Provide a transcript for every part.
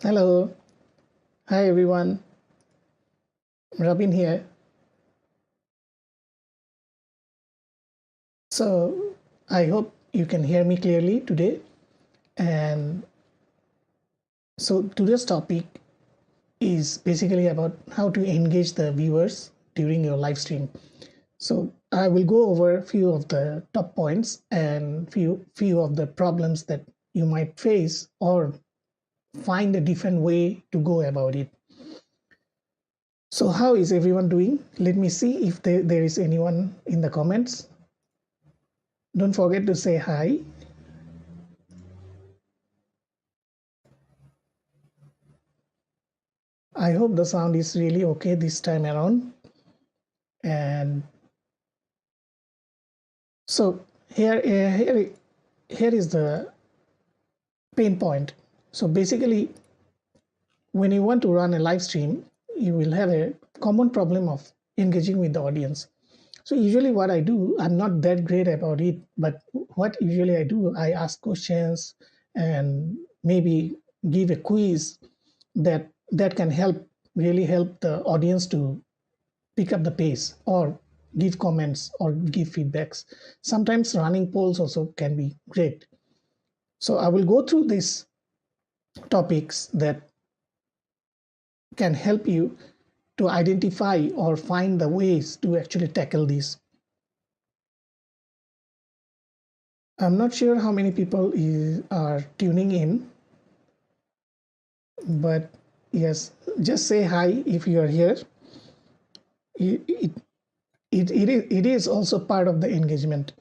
Hello. Hi everyone. Robin here. So I hope you can hear me clearly today. And so today's topic is basically about how to engage the viewers during your live stream. So I will go over a few of the top points and few of the problems that you might face or find a different way to go about it. So how is everyone doing? Let me see if there is anyone in the comments. Don't forget to say hi. I hope the sound is really okay this time around. And so here is the pain point. So basically, when you want to run a live stream, you will have a common problem of engaging with the audience. So usually what I do, I'm not that great about it, but what usually I do, I ask questions and maybe give a quiz that can really help the audience to pick up the pace or give comments or give feedbacks. Sometimes running polls also can be great. So I will go through these topics that can help you to identify or find the ways to actually tackle this. I'm not sure how many people are tuning in, but yes, just say hi if you are here. It, it, it is also part of the engagement.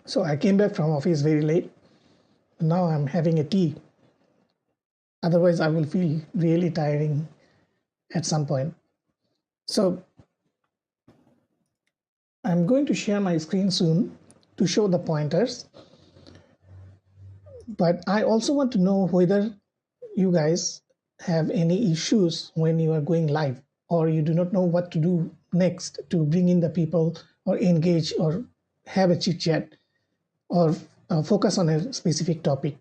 So I came back from office very late. Now I'm having a tea. Otherwise, I will feel really tiring at some point. So I'm going to share my screen soon to show the pointers. But I also want to know whether you guys have any issues when you are going live or you do not know what to do next to bring in the people or engage or have a chit chat or focus on a specific topic.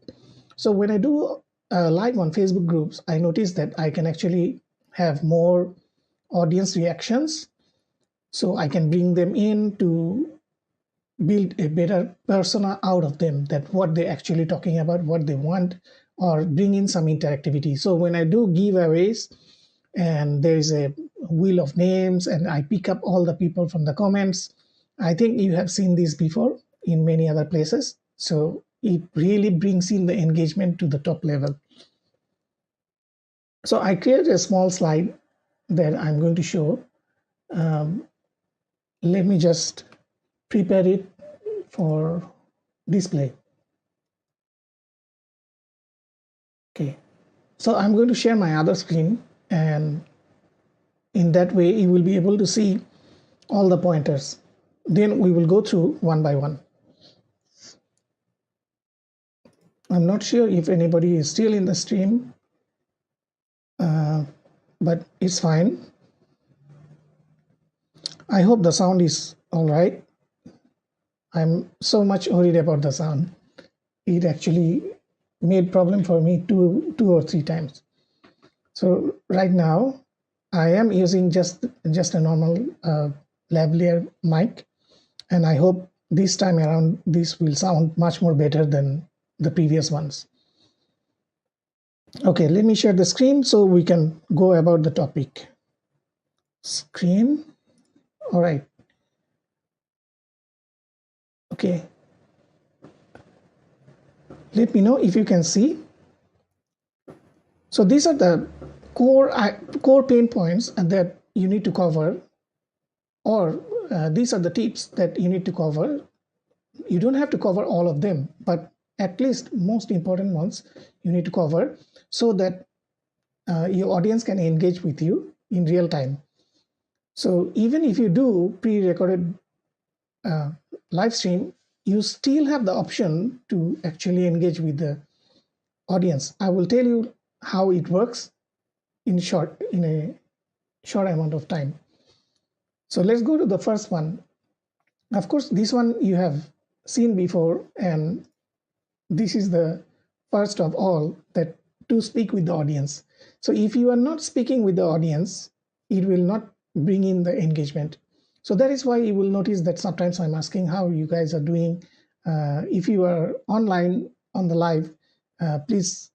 So when I do live on Facebook groups, I notice that I can actually have more audience reactions. So I can bring them in to build a better persona out of them, that what they're actually talking about, what they want, or bring in some interactivity. So when I do giveaways and there is a wheel of names and I pick up all the people from the comments, I think you have seen this before in many other places. So it really brings in the engagement to the top level. So I created a small slide that I'm going to show. Let me just prepare it for display. Okay, so I'm going to share my other screen, and in that way you will be able to see all the pointers. Then we will go through one by one. I'm not sure if anybody is still in the stream, but it's fine. I hope the sound is all right. I'm so much worried about the sound. It actually made problem for me two or three times. So right now I am using just a normal lavalier mic, and I hope this time around this will sound much more better than the previous ones. Okay, let me share the screen so we can go about the topic. Screen. All right. Okay. Let me know if you can see. So these are the core pain points that you need to cover, or these are the tips that you need to cover. You don't have to cover all of them, but at least most important ones you need to cover so that your audience can engage with you in real time. So even if you do pre-recorded live stream, you still have the option to actually engage with the audience. I will tell you how it works in a short amount of time. So let's go to the first one. Of course, this one you have seen before, and this is the first of all, that to speak with the audience. So if you are not speaking with the audience, it will not bring in the engagement. So that is why you will notice that sometimes I'm asking how you guys are doing. If you are online on the live, please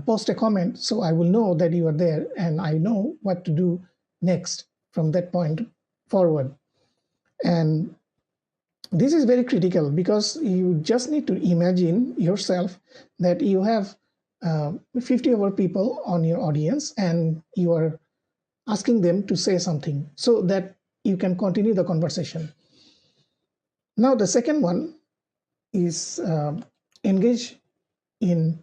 post a comment so I will know that you are there and I know what to do next from that point forward. And this is very critical because you just need to imagine yourself that you have 50 over people on your audience and you are asking them to say something so that you can continue the conversation. Now, the second one is engage in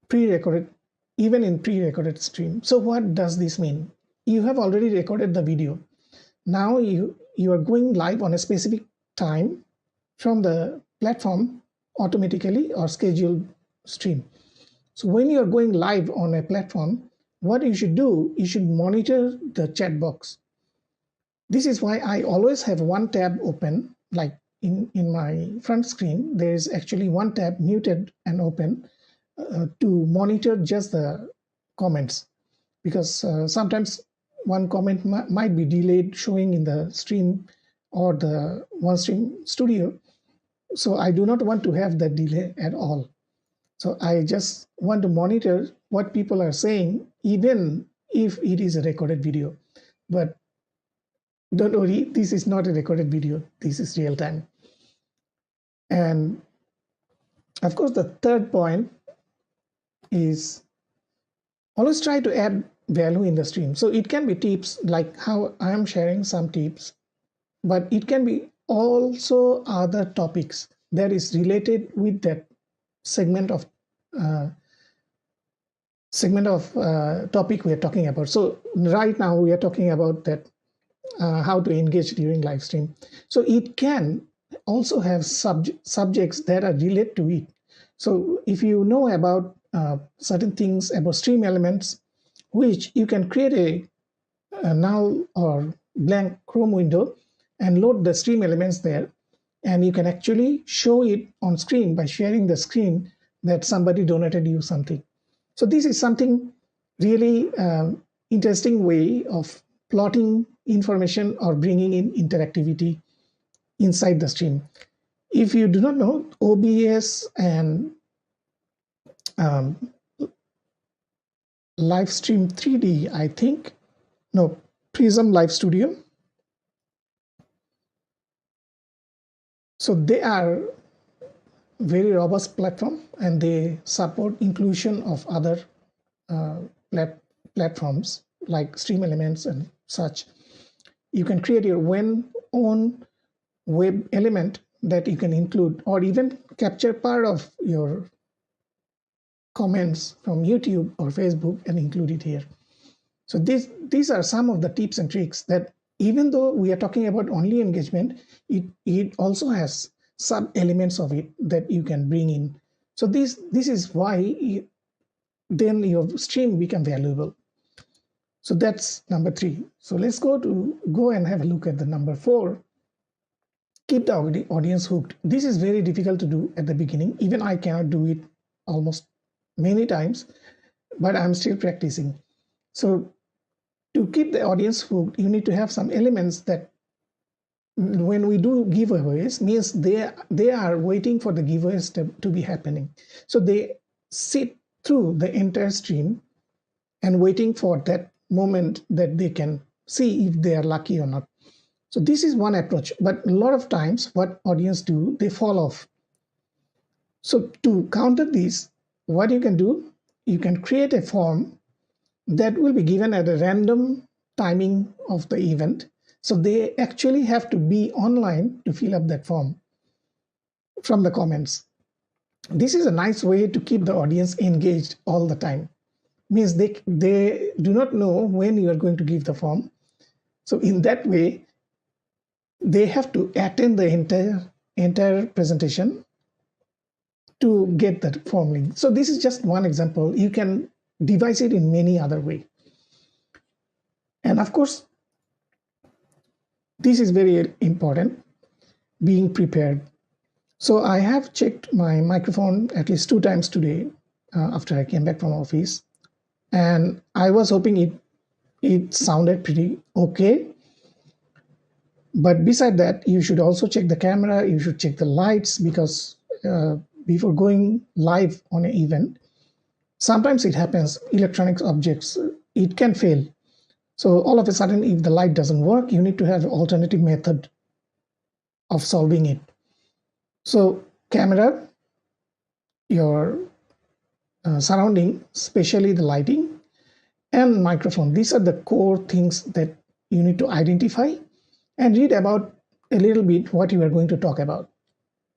pre-recorded, even in pre-recorded stream. So what does this mean? You have already recorded the video. Now you are going live on a specific time from the platform automatically or scheduled stream. So when you are going live on a platform, what you should do, you should monitor the chat box. This is why I always have one tab open, like in my front screen, there is actually one tab muted and open to monitor just the comments, because sometimes one comment might be delayed showing in the stream or the OneStream Studio. So I do not want to have that delay at all. So I just want to monitor what people are saying, even if it is a recorded video. But don't worry, this is not a recorded video. This is real time. And of course, the third point is always try to add value in the stream. So it can be tips like how I am sharing some tips, but it can be also other topics that is related with that segment of topic we are talking about. So right now we are talking about that how to engage during live stream. So it can also have subjects that are related to it. So if you know about certain things about stream elements, which you can create a null or blank Chrome window and load the stream elements there, and you can actually show it on screen by sharing the screen that somebody donated you something. So this is something really interesting way of plotting information or bringing in interactivity inside the stream. If you do not know, OBS and Livestream 3D, I think, no, Prism Live Studio. So they are very robust platform and they support inclusion of other platforms like Stream Elements and such. You can create your own web element that you can include, or even capture part of your comments from YouTube or Facebook and include it here. So these are some of the tips and tricks that, even though we are talking about only engagement, it also has sub elements of it that you can bring in. So this is why then your stream become valuable. So that's number 3. So let's go and have a look at the number 4. Keep the audience hooked. This is very difficult to do at the beginning. Even I cannot do it almost many times, but I'm still practicing. So to keep the audience hooked, you need to have some elements that when we do giveaways, means they are waiting for the giveaways to be happening. So they sit through the entire stream and waiting for that moment that they can see if they are lucky or not. So this is one approach, but a lot of times what audience do, they fall off. So to counter this, what you can do, you can create a form that will be given at a random timing of the event. So they actually have to be online to fill up that form from the comments. This is a nice way to keep the audience engaged all the time. Means they do not know when you are going to give the form. So in that way, they have to attend the entire presentation to get that form link. So this is just one example. You can devise it in many other ways. And of course, this is very important, being prepared. So I have checked my microphone at least 2 times today after I came back from office, and I was hoping it sounded pretty okay. But beside that, you should also check the camera, you should check the lights, because uh, before going live on an event, sometimes it happens, electronic objects, it can fail. So all of a sudden, if the light doesn't work, you need to have an alternative method of solving it. So camera, your surrounding, especially the lighting, and microphone, these are the core things that you need to identify and read about a little bit what you are going to talk about.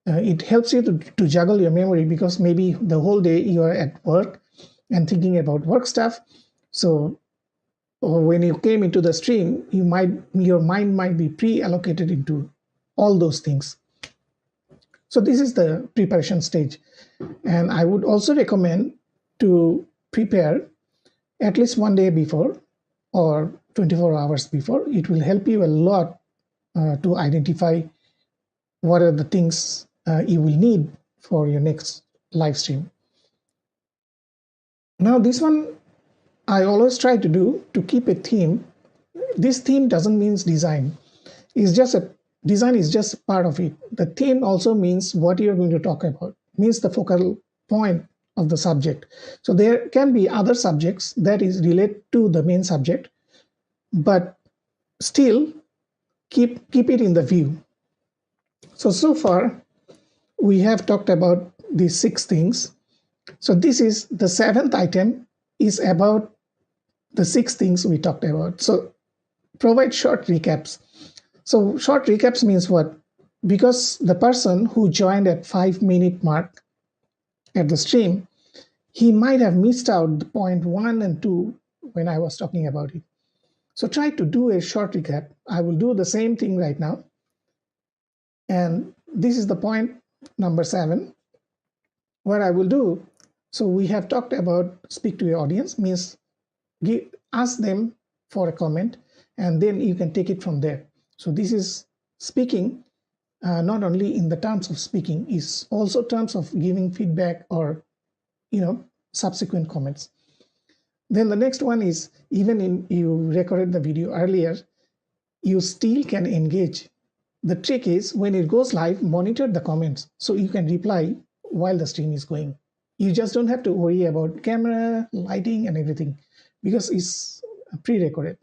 It helps you to juggle your memory, because maybe the whole day you are at work and thinking about work stuff. So or when you came into the stream, your mind might be pre-allocated into all those things. So this is the preparation stage, and I would also recommend to prepare at least one day before or 24 hours before. It will help you a lot to identify what are the things you will need for your next live stream. Now, this one I always try to do to keep a theme. This theme doesn't mean design. Design is just part of it. The theme also means what you're going to talk about, means the focal point of the subject. So there can be other subjects that is related to the main subject, but still keep it in the view. So far we have talked about these 6 things. So this is the 7th item, is about the 6 things we talked about. So provide short recaps. So short recaps means what? Because the person who joined at 5-minute mark at the stream, he might have missed out the point 1 and 2 when I was talking about it. So try to do a short recap. I will do the same thing right now. And this is the point number 7. What I will do, so we have talked about speak to your audience, means ask them for a comment, and then you can take it from there. So this is speaking, not only in the terms of speaking, is also terms of giving feedback or subsequent comments. Then the next one is, even in you recorded the video earlier, you still can engage. The trick is, when it goes live, monitor the comments so you can reply while the stream is going. You just don't have to worry about camera, lighting, and everything, because it's pre-recorded.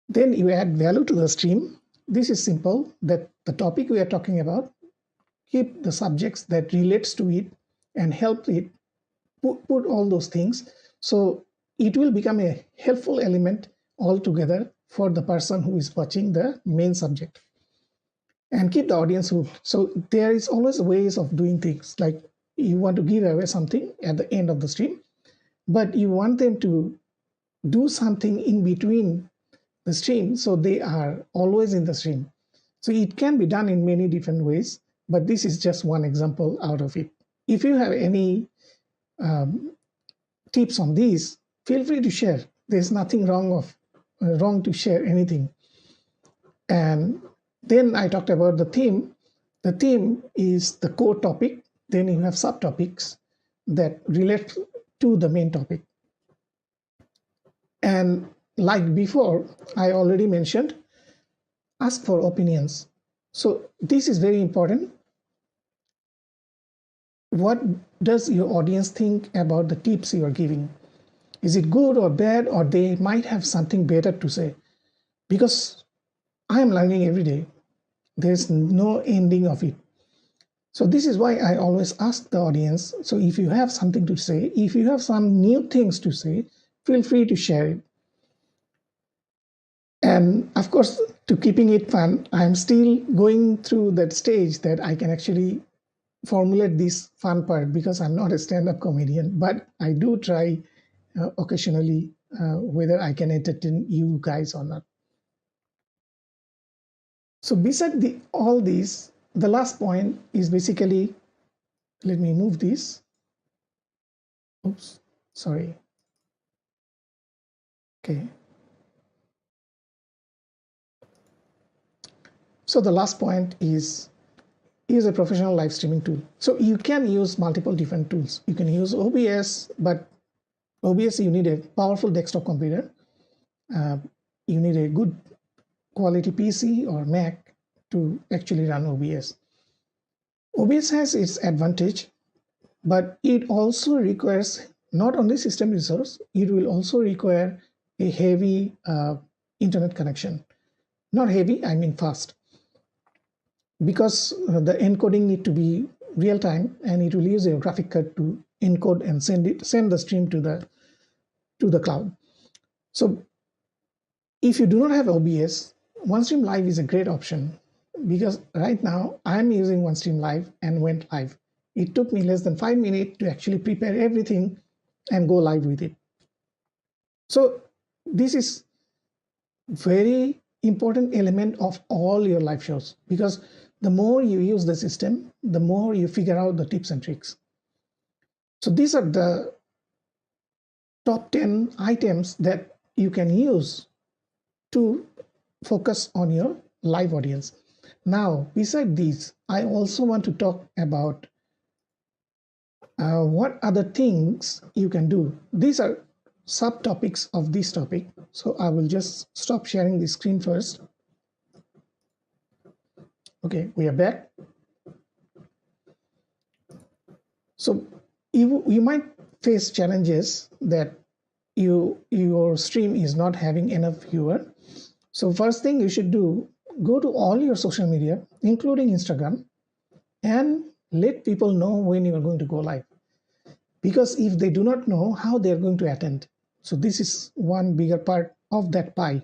Then you add value to the stream. This is simple, that the topic we are talking about, keep the subjects that relates to it and help it put all those things. So it will become a helpful element altogether for the person who is watching the main subject, and keep the audience hooked. So there is always ways of doing things, like you want to give away something at the end of the stream, but you want them to do something in between the stream, so they are always in the stream. So it can be done in many different ways, but this is just one example out of it. If you have any tips on these, feel free to share. There's nothing wrong to share anything. And then I talked about the theme. The theme is the core topic. Then you have subtopics that relate to the main topic. And like before, I already mentioned, ask for opinions. So this is very important. What does your audience think about the tips you are giving? Is it good or bad, or they might have something better to say? Because I am learning every day. There's no ending of it. So this is why I always ask the audience, so if you have something to say, if you have some new things to say, feel free to share it. And of course, to keeping it fun, I'm still going through that stage that I can actually formulate this fun part, because I'm not a stand-up comedian, but I do try occasionally whether I can entertain you guys or not. So beside all these, the last point is basically, let me move this. Oops, sorry. Okay. So the last point is is a professional live streaming tool. So you can use multiple different tools. You can use OBS, but OBS, you need a powerful desktop computer. You need a good quality PC or Mac to actually run OBS. OBS has its advantage, but it also requires not only system resource, it will also require a heavy internet connection. Not heavy, I mean fast. Because the encoding need to be real time, and it will use a graphic card to encode and send the stream to the cloud. So if you do not have OBS, OneStream Live is a great option, because right now I'm using OneStream Live and went live. It took me less than 5 minutes to actually prepare everything and go live with it. So this is very important element of all your live shows, because the more you use the system, the more you figure out the tips and tricks. So these are the top 10 items that you can use to focus on your live audience. Now, beside these, I also want to talk about what other things you can do. These are subtopics of this topic. So I will just stop sharing the screen first. Okay, we are back. So you might face challenges that your stream is not having enough viewer. So first thing you should do, go to all your social media, including Instagram, and let people know when you are going to go live. Because if they do not know, how they are going to attend. So this is one bigger part of that pie.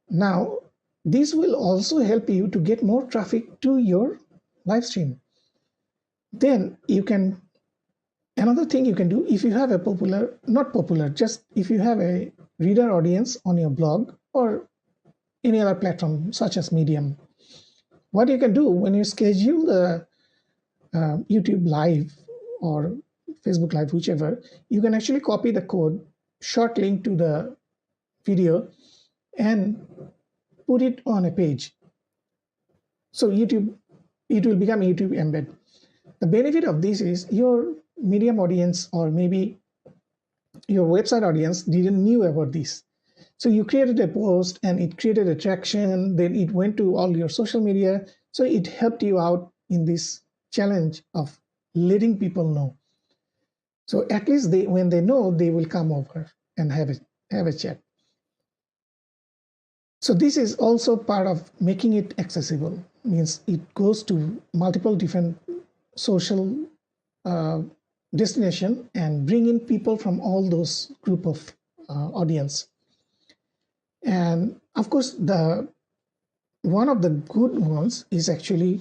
Now, this will also help you to get more traffic to your live stream. Then you can, another thing you can do, if you have a just if you have a reader audience on your blog or any other platform such as Medium, what you can do when you schedule the YouTube live or Facebook live, whichever, you can actually copy the code, short link to the video, and put it on a page. So it will become YouTube embed. The benefit of this is your Medium audience or maybe your website audience didn't knew about this. So you created a post and it created attraction, then it went to all your social media. So it helped you out in this challenge of letting people know. So at least when they know, they will come over and have a chat. So this is also part of making it accessible, means it goes to multiple different social destination and bring in people from all those group of audience. And of course, one of the good ones is actually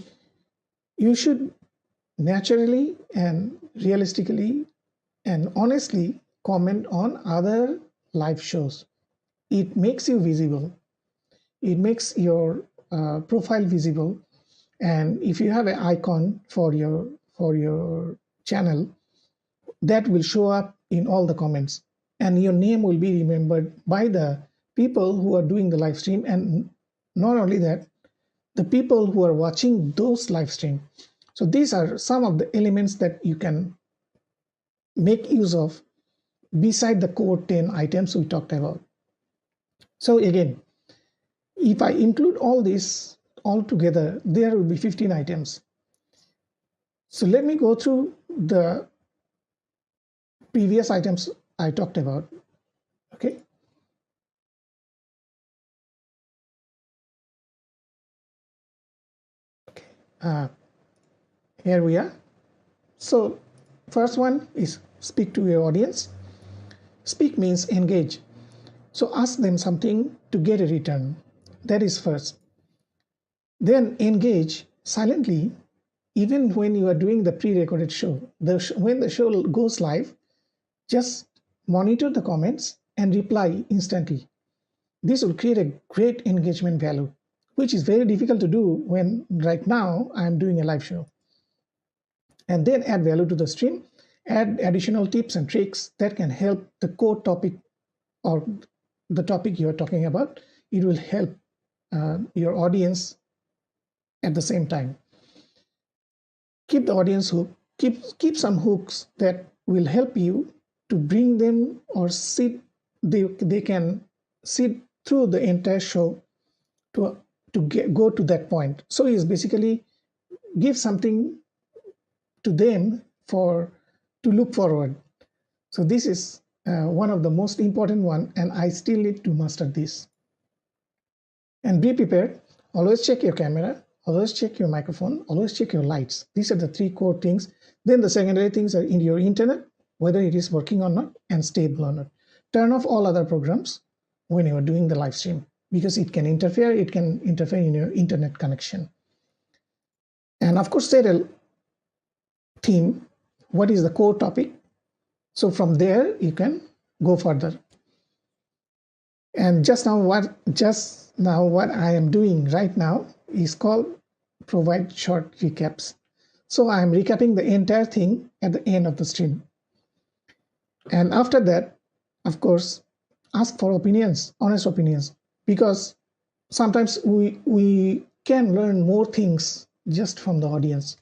you should naturally and realistically and honestly comment on other live shows. It makes you visible. It makes your profile visible. And if you have an icon for your channel, that will show up in all the comments. And your name will be remembered by the people who are doing the live stream. And not only that, the people who are watching those live stream. So these are some of the elements that you can make use of beside the core 10 items we talked about. So again, if I include all this all together, there will be 15 items. So let me go through the previous items I talked about. Okay. Here we are. So first one is speak to your audience. Speak means engage. So ask them something to get a return. That is first. Then engage silently, even when you are doing the pre-recorded show. When the show goes live, just monitor the comments and reply instantly. This will create a great engagement value, which is very difficult to do when right now I'm doing a live show. And then add value to the stream, add additional tips and tricks that can help the core topic or the topic you're talking about. It will help your audience at the same time. keep the audience hooked, keep some hooks that will help you to bring them or sit they can sit through the entire show to go to that point. So it's basically give something to them for to look forward. So this is one of the most important one, and I still need to master this. And be prepared. Always check your camera, always check your microphone, always check your lights. These are the three core things. Then the secondary things are in your internet, whether it is working or not and stable or not. Turn off all other programs when you are doing the live stream, because it can interfere in your internet connection. And of course, set a theme. What is the core topic? So from there, you can go further. And just now what I am doing right now is called provide short recaps. So I am recapping the entire thing at the end of the stream. And after that, of course, ask for opinions, honest opinions, because sometimes we can learn more things just from the audience.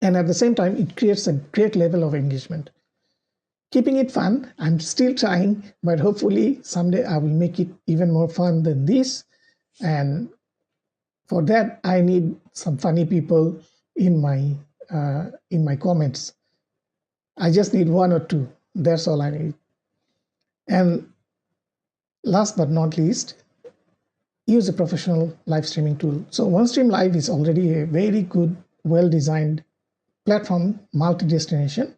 And at the same time, it creates a great level of engagement. Keeping it fun, I'm still trying, but hopefully someday I will make it even more fun than this. And for that, I need some funny people in my comments. I just need one or two. That's all I need. And last but not least, use a professional live streaming tool. So OneStream Live is already a very good, well-designed platform, multi-destination.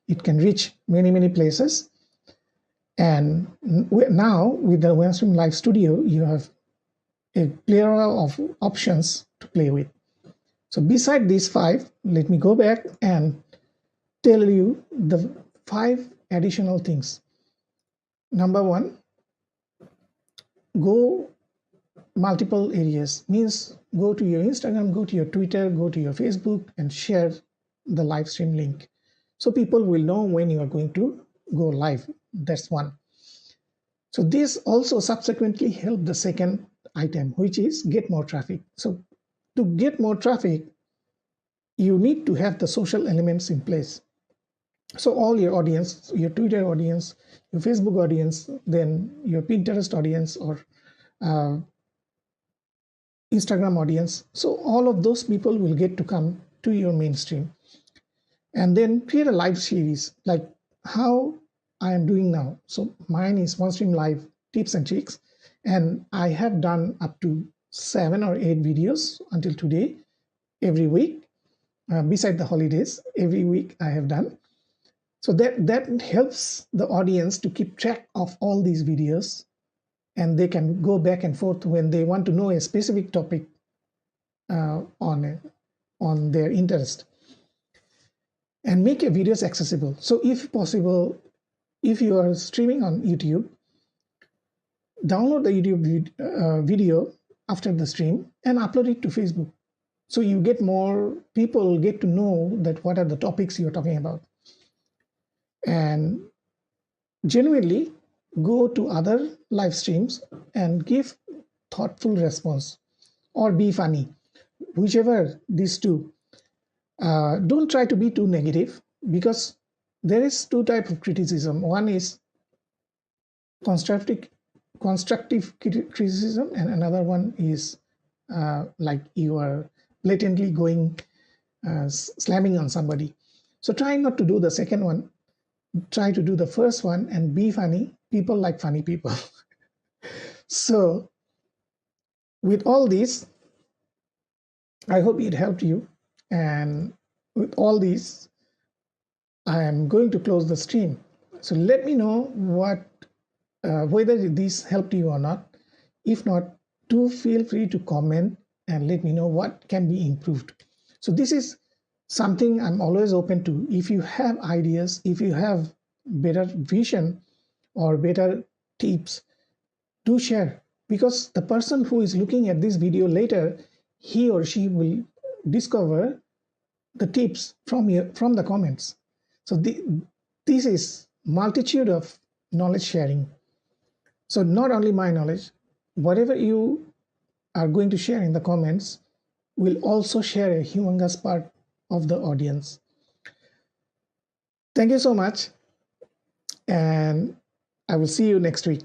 It can reach many, many places. And now with the OneStream Live Studio, you have a plethora of options to play with. So beside these 5, let me go back and tell you the 5 additional things. Number 1, go multiple areas, means go to your Instagram, go to your Twitter, go to your Facebook and share the live stream link. So people will know when you are going to go live. That's one. So this also subsequently help the second item, which is get more traffic. So to get more traffic, you need to have the social elements in place. So all your audience, your Twitter audience, your Facebook audience, then your Pinterest audience or Instagram audience. So all of those people will get to come to your mainstream. And then create a live series like how I am doing now. So mine is OneStream Live tips and tricks. And I have done up to 7 or 8 videos until today, every week. Beside the holidays, every week I have done. So that helps the audience to keep track of all these videos, and they can go back and forth when they want to know a specific topic on their interest. And make your videos accessible. So if possible, if you are streaming on YouTube, download the YouTube video after the stream and upload it to Facebook. So you get more people get to know that what are the topics you're talking about. And genuinely go to other live streams and give thoughtful response or be funny, whichever these two. Don't try to be too negative, because there is 2 types of criticism. One is constructive criticism, and another one is like you are blatantly going slamming on somebody. So try not to do the second one. Try to do the first one and be funny. People like funny people. So with all this, I hope it helped you. And with all these, I am going to close the stream. So let me know whether this helped you or not. If not, do feel free to comment and let me know what can be improved. So this is something I'm always open to. If you have ideas, if you have better vision or better tips, do share, because the person who is looking at this video later, he or she will discover the tips from the comments. So this is multitude of knowledge sharing. So not only my knowledge, whatever you are going to share in the comments will also share a humongous part of the audience. Thank you so much, and I will see you next week.